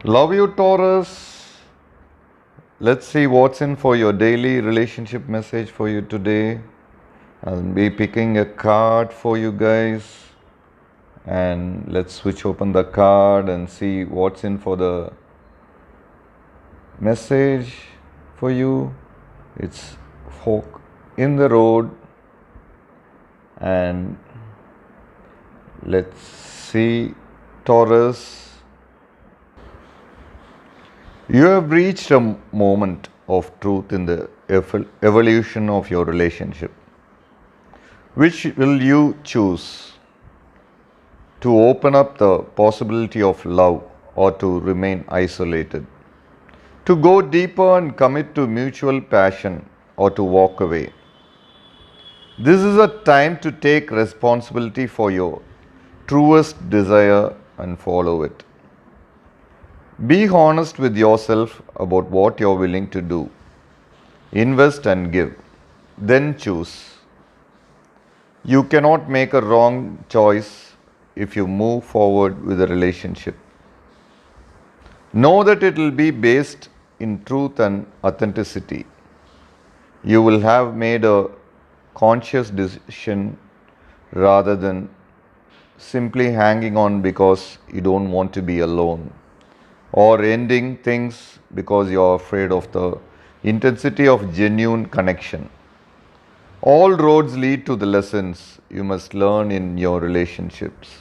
Love you, Taurus. Let's see what's in for your daily relationship message for you today. I'll be picking a card for you guys. And let's switch open the card and see what's in for the message for you. It's fork in the road. And let's see, Taurus. You have reached a moment of truth in the evolution of your relationship. Which will you choose? To open up the possibility of love or to remain isolated? To go deeper and commit to mutual passion or to walk away? This is a time to take responsibility for your truest desire and follow it. Be honest with yourself about what you're willing to do. Invest and give. Then choose. You cannot make a wrong choice if you move forward with a relationship. Know that it will be based in truth and authenticity. You will have made a conscious decision rather than simply hanging on because you don't want to be alone, or ending things because you're afraid of the intensity of genuine connection. All roads lead to the lessons you must learn in your relationships.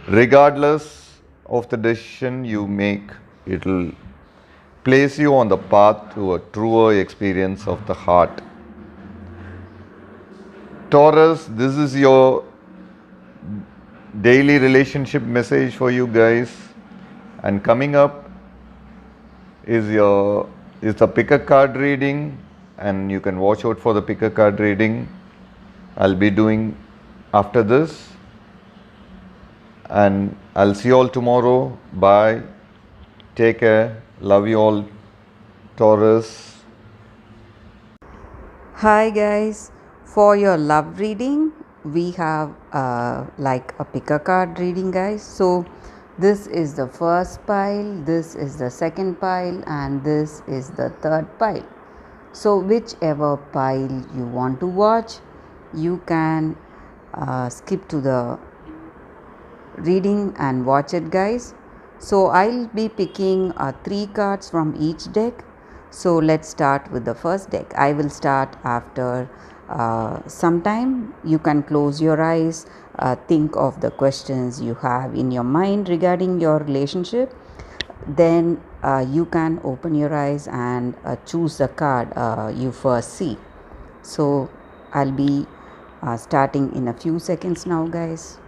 Regardless of the decision you make, it will place you on the path to a truer experience of the heart. Taurus, this is your daily relationship message for you guys. And coming up is the pick a card reading, and you can watch out for the pick a card reading I'll be doing after this. And I'll see you all tomorrow. Bye. Take care. Love you all, Taurus. Hi guys, for your love reading, we have like a pick a card reading, guys. So, this is the first pile, this is the second pile, and this is the third pile. So, whichever pile you want to watch, you can skip to the reading and watch it, guys. So I'll be picking 3 cards from each deck. So let's start with the first deck. I will start after some time. You can close your eyes, think of the questions you have in your mind regarding your relationship. Then you can open your eyes and choose the card you first see. So I'll be starting in a few seconds now, guys.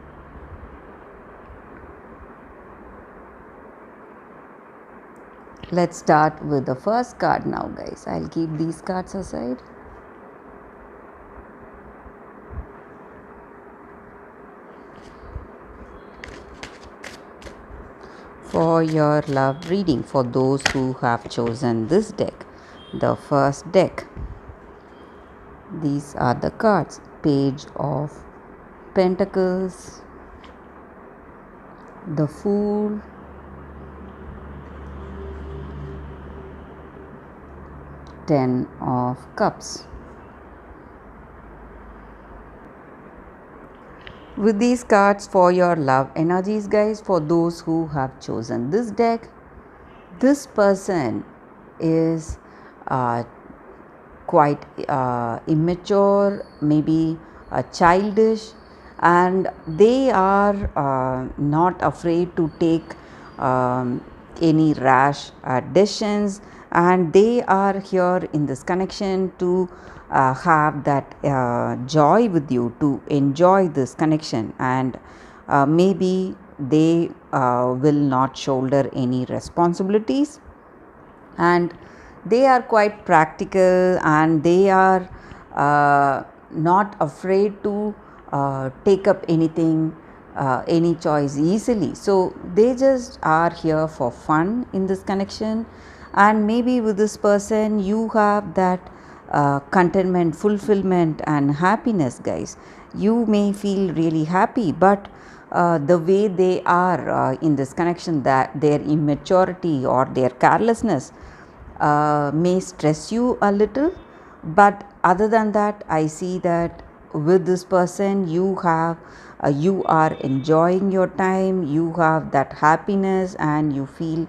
Let's start with the first card now, guys. I'll keep these cards aside. For your love reading, for those who have chosen this deck, the first deck, these are the cards: Page of Pentacles, the Fool, Ten of Cups. With these cards for your love energies, guys, for those who have chosen this deck, this person is quite immature, maybe childish, and they are not afraid to take any rash decisions, and they are here in this connection to have that joy with you, to enjoy this connection, and maybe they will not shoulder any responsibilities, and they are quite practical, and they are not afraid to take up anything, any choice easily. So they just are here for fun in this connection, and maybe with this person you have that contentment, fulfillment, and happiness, guys. You may feel really happy, but the way they are in this connection, that their immaturity or their carelessness may stress you a little, but other than that, I see that with this person you are enjoying your time, you have that happiness, and you feel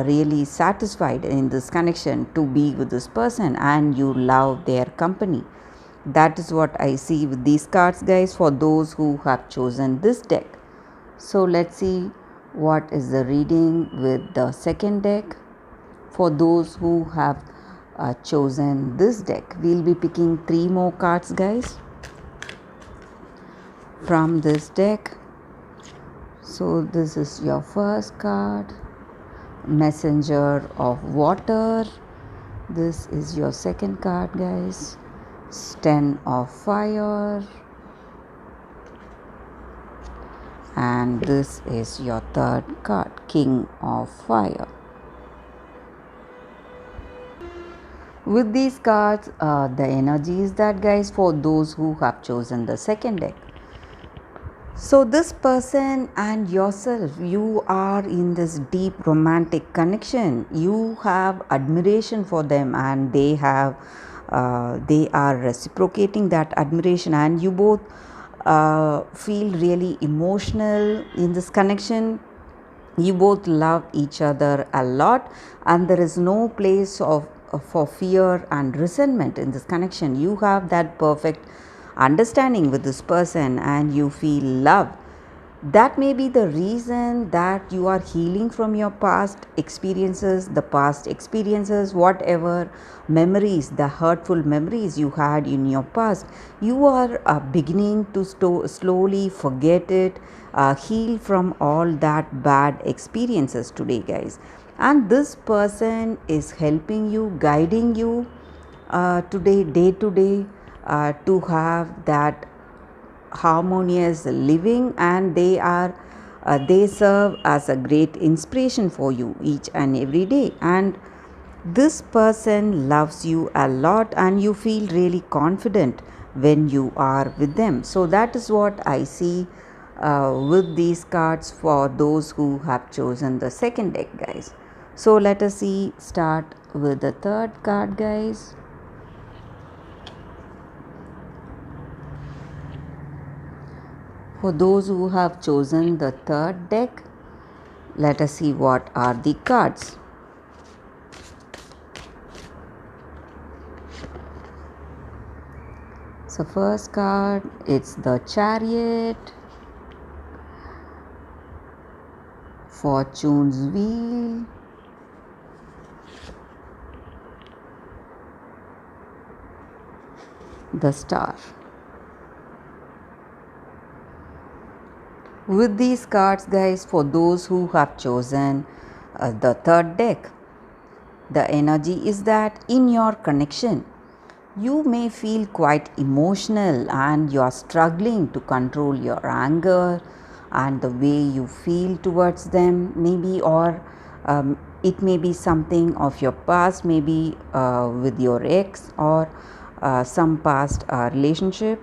really satisfied in this connection to be with this person, and you love their company. That is what I see with these cards, guys, for those who have chosen this deck. So let's see what is the reading with the second deck. For those who have chosen this deck, we'll be picking 3 more cards, guys, from this deck. So this is your first card, Messenger of Water. This is your second card, guys, Ten of Fire. And this is your third card, King of Fire. With these cards, the energy is that, guys, for those who have chosen the second deck. So this person and yourself, you are in this deep romantic connection. You have admiration for them, and they are reciprocating that admiration, and you both feel really emotional in this connection. You both love each other a lot, and there is no place for fear and resentment in this connection. You have that perfect understanding with this person, and you feel love. That may be the reason that you are healing from your past experiences, whatever memories, the hurtful memories you had in your past. You are beginning to slowly forget it, heal from all that bad experiences today, guys. And this person is helping you, guiding you today, day to day, to have that harmonious living, and they serve as a great inspiration for you each and every day. And this person loves you a lot, and you feel really confident when you are with them. So that is what I see with these cards for those who have chosen the second deck, guys. So let us start with the third card, guys. For those who have chosen the third deck, let us see what are the cards. So first card, it's the Chariot, Fortune's Wheel, the Star. With these cards, guys, for those who have chosen the third deck, the energy is that in your connection, you may feel quite emotional, and you are struggling to control your anger and the way you feel towards them, maybe, or it may be something of your past, maybe with your ex, or some past relationship,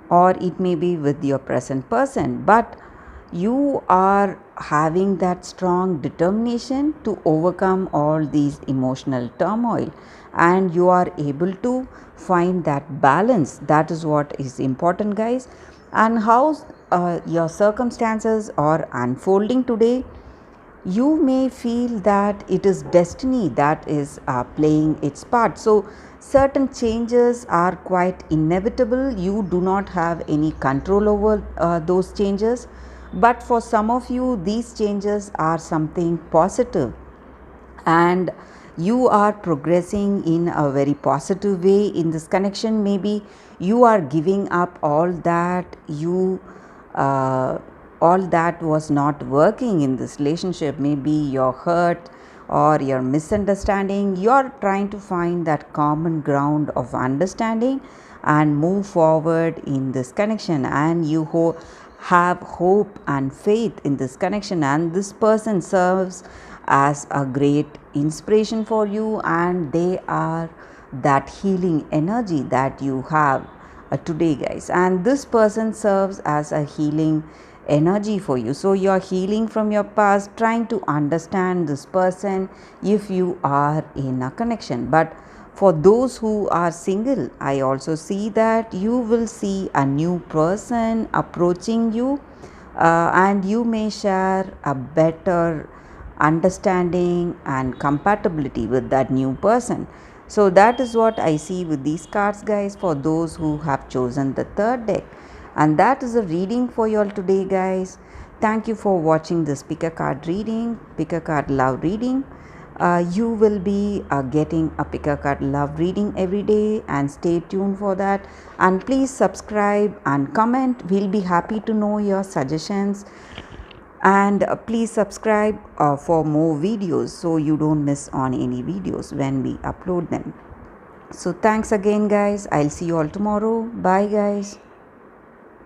or it may be with your present person, but you are having that strong determination to overcome all these emotional turmoil, and you are able to find that balance. That is what is important, guys. And how your circumstances are unfolding today, you may feel that it is destiny that is playing its part. So certain changes are quite inevitable. You do not have any control over those changes, but for some of you, these changes are something positive, and you are progressing in a very positive way in this connection. Maybe you are giving up all that all that was not working in this relationship. Maybe your hurt or your misunderstanding, you are trying to find that common ground of understanding and move forward in this connection, and you have hope and faith in this connection, and this person serves as a great inspiration for you, and they are that healing energy that you have today, guys. And this person serves as a healing energy for you. So you're healing from your past, trying to understand this person if you are in a connection. But for those who are single, I also see that you will see a new person approaching you, and you may share a better understanding and compatibility with that new person. So that is what I see with these cards, guys, for those who have chosen the third deck. And that is a reading for you all today, guys. Thank you for watching this pick a card reading, pick a card love reading. You will be getting a pick a card love reading every day, and stay tuned for that. And please subscribe and comment. We'll be happy to know your suggestions. And please subscribe for more videos so you don't miss on any videos when we upload them. So thanks again, guys. I'll see you all tomorrow. Bye, guys.